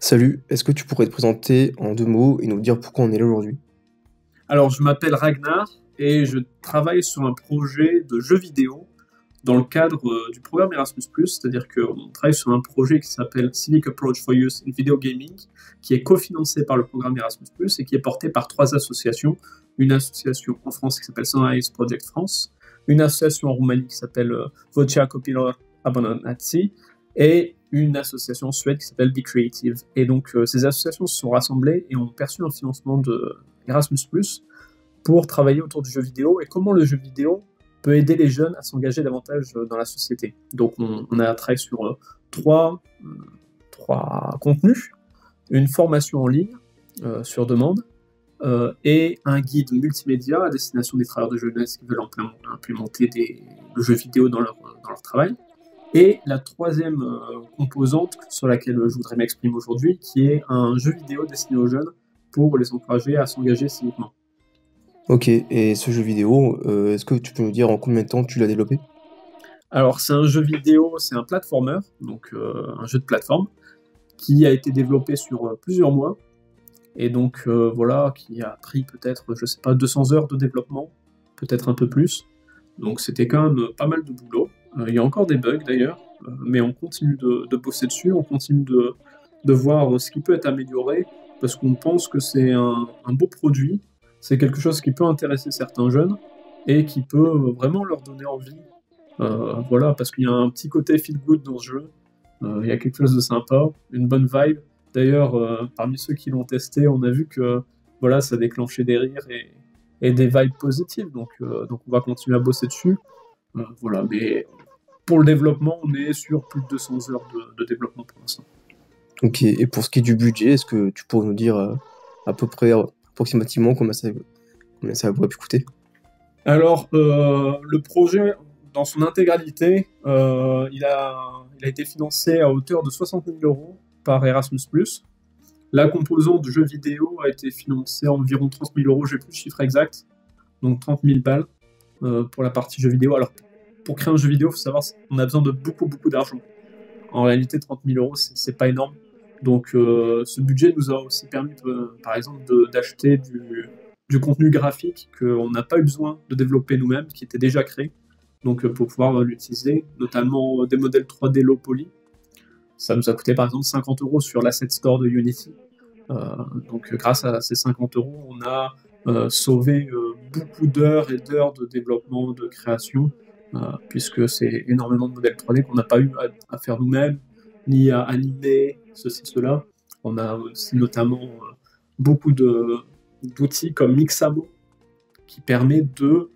Salut, est-ce que tu pourrais te présenter en 2 mots et nous dire pourquoi on est là aujourd'hui? Alors, je m'appelle Ragnar et je travaille sur un projet de jeu vidéo dans le cadre du programme Erasmus+, c'est-à-dire qu'on travaille sur un projet qui s'appelle Civic Approach for Youth in Video Gaming, qui est cofinancé par le programme Erasmus+, et qui est porté par 3 associations. Une association en France qui s'appelle Sunrise Project France, une association en Roumanie qui s'appelle Vocea Copilor Abandonati, et une association en Suède qui s'appelle Be Creative. Et donc, ces associations se sont rassemblées et ont perçu un financement de Erasmus+, pour travailler autour du jeu vidéo et comment le jeu vidéo peut aider les jeunes à s'engager davantage dans la société. Donc on a travaillé sur trois contenus, une formation en ligne sur demande et un guide multimédia à destination des travailleurs de jeunesse qui veulent implémenter le jeu vidéo dans leur travail. Et la troisième composante sur laquelle je voudrais m'exprimer aujourd'hui, qui est un jeu vidéo destiné aux jeunes pour les encourager à s'engager civiquement. Ok, et ce jeu vidéo, est-ce que tu peux nous dire en combien de temps tu l'as développé? Alors, c'est un jeu vidéo, c'est un platformer, donc un jeu de plateforme, qui a été développé sur plusieurs mois, et donc voilà, qui a pris peut-être, je sais pas, 200 heures de développement, peut-être un peu plus. Donc c'était quand même pas mal de boulot. Il y a encore des bugs d'ailleurs, mais on continue de bosser dessus, on continue de voir ce qui peut être amélioré, parce qu'on pense que c'est un beau produit, c'est quelque chose qui peut intéresser certains jeunes, et qui peut vraiment leur donner envie. Voilà, parce qu'il y a un petit côté feel good dans ce jeu, il y a quelque chose de sympa, une bonne vibe. D'ailleurs, parmi ceux qui l'ont testé, on a vu que voilà, ça déclenchait des rires et des vibes positives, donc on va continuer à bosser dessus. Voilà, mais pour le développement, on est sur plus de 200 heures de développement pour l'instant. Ok, et pour ce qui est du budget, est-ce que tu pourrais nous dire à peu près, approximativement combien ça pourrait pu coûter? Alors, le projet, dans son intégralité, il a été financé à hauteur de 60 000 euros par Erasmus+. La composante de jeu vidéo a été financée à environ 30 000 euros, j'ai plus le chiffre exact, donc 30 000 balles pour la partie jeu vidéo. Alors, pour créer un jeu vidéo, il faut savoir qu'on a besoin de beaucoup d'argent. En réalité, 30 000 euros, c'est pas énorme. Donc, ce budget nous a aussi permis, par exemple, d'acheter du contenu graphique qu'on n'a pas eu besoin de développer nous-mêmes, qui était déjà créé, donc pour pouvoir l'utiliser, notamment des modèles 3D low poly. Ça nous a coûté par exemple 50 euros sur l'asset store de Unity. Donc grâce à ces 50 euros, on a sauvé beaucoup d'heures et d'heures de développement, de création, puisque c'est énormément de modèles 3D qu'on n'a pas eu à faire nous-mêmes, ni à animer, ceci, cela. On a aussi notamment beaucoup d'outils comme Mixamo, qui permet de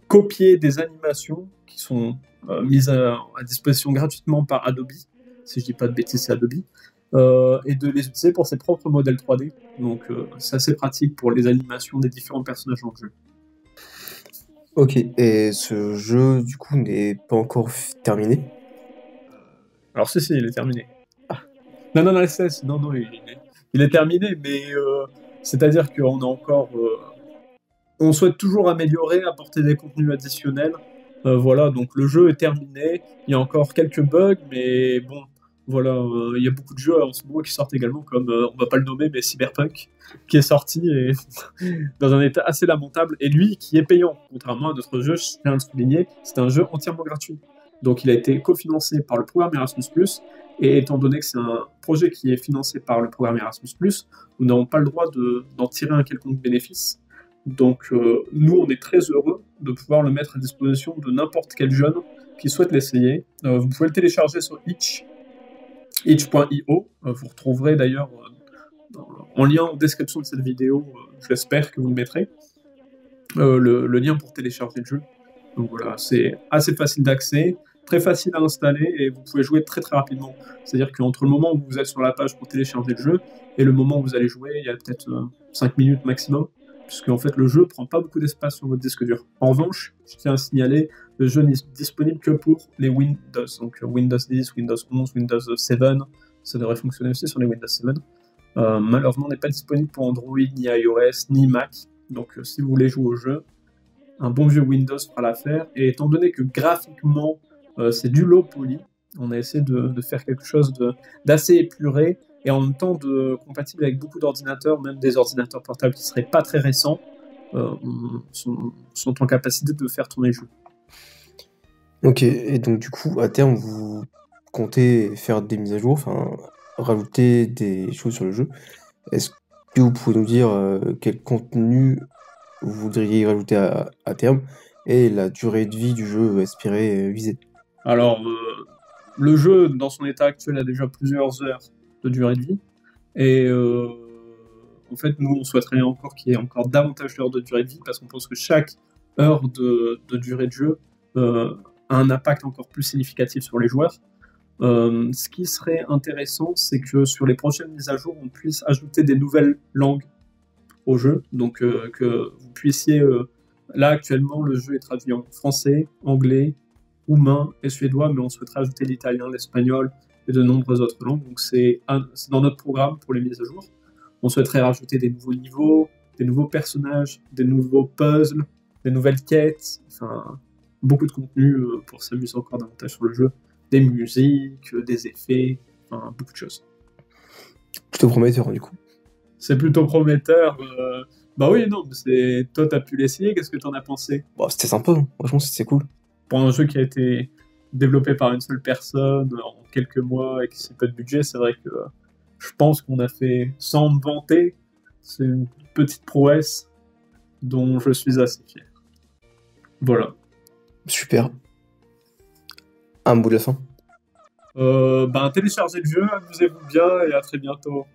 copier des animations qui sont mises à disposition gratuitement par Adobe, si je dis pas de bêtises, c'est Adobe, et de les utiliser pour ses propres modèles 3D. Donc c'est assez pratique pour les animations des différents personnages dans le jeu. Ok, et ce jeu, du coup, n'est pas encore terminé? Alors si, il est terminé. Non, il est terminé, mais c'est-à-dire qu'on a encore... on souhaite toujours améliorer, apporter des contenus additionnels. Voilà, donc le jeu est terminé. Il y a encore quelques bugs, mais bon, voilà, il y a beaucoup de jeux en ce moment qui sortent également, comme on va pas le nommer, mais Cyberpunk, qui est sorti et dans un état assez lamentable. Et lui, qui est payant, contrairement à notre jeu, je tiens à le souligner, c'est un jeu entièrement gratuit. Donc il a été cofinancé par le programme Erasmus+, et étant donné que c'est un projet qui est financé par le programme Erasmus+, nous n'avons pas le droit d'en tirer un quelconque bénéfice. Donc nous, on est très heureux de pouvoir le mettre à disposition de n'importe quel jeune qui souhaite l'essayer. Vous pouvez le télécharger sur itch.io. Vous retrouverez d'ailleurs en lien en description de cette vidéo, j'espère que vous le mettrez, le lien pour télécharger le jeu. Donc voilà, c'est assez facile d'accès, très facile à installer et vous pouvez jouer très rapidement. C'est-à-dire qu'entre le moment où vous êtes sur la page pour télécharger le jeu et le moment où vous allez jouer, il y a peut-être 5 minutes maximum, puisque en fait le jeu prend pas beaucoup d'espace sur votre disque dur. En revanche, je tiens à signaler, le jeu n'est disponible que pour les Windows, donc Windows 10, Windows 11, Windows 7, ça devrait fonctionner aussi sur les Windows 7. Malheureusement, n'est pas disponible pour Android, ni iOS, ni Mac, donc si vous voulez jouer au jeu, un bon vieux Windows fera l'affaire, et étant donné que graphiquement c'est du low poly, On a essayé de faire quelque chose d'assez épuré et en même temps compatible avec beaucoup d'ordinateurs, même des ordinateurs portables qui seraient pas très récents, sont en capacité de faire tourner le jeu. Ok, et donc du coup, à terme, vous comptez faire des mises à jour, enfin, rajouter des choses sur le jeu. Est-ce que vous pouvez nous dire quel contenu vous voudriez rajouter à terme et la durée de vie du jeu espéré visée? Alors, le jeu, dans son état actuel, a déjà plusieurs heures de durée de vie. Et en fait, nous, on souhaiterait encore qu'il y ait encore davantage d'heures de durée de vie parce qu'on pense que chaque heure de durée de jeu a un impact encore plus significatif sur les joueurs. Ce qui serait intéressant, c'est que sur les prochaines mises à jour, on puisse ajouter des nouvelles langues au jeu. Donc, que vous puissiez. Là, actuellement, le jeu est traduit en français, anglais, roumain et suédois, mais on souhaiterait ajouter l'italien, l'espagnol et de nombreuses autres langues. Donc, c'est dans notre programme pour les mises à jour. On souhaiterait rajouter des nouveaux niveaux, des nouveaux personnages, des nouveaux puzzles, des nouvelles quêtes, enfin, beaucoup de contenu pour s'amuser encore davantage sur le jeu. Des musiques, des effets, enfin, beaucoup de choses. Plutôt prometteur, du coup. C'est plutôt prometteur. Bah oui, non, mais toi, t'as pu l'essayer, qu'est-ce que t'en as pensé? Bon, c'était sympa, hein. Franchement, c'était cool. Pour un jeu qui a été développé par une seule personne en quelques mois et qui n'a pas de budget, c'est vrai que je pense qu'on a fait, sans me vanter, c'est une petite prouesse dont je suis assez fier. Voilà. Super. Un mot de la fin. Téléchargez le jeu, amusez-vous bien et à très bientôt.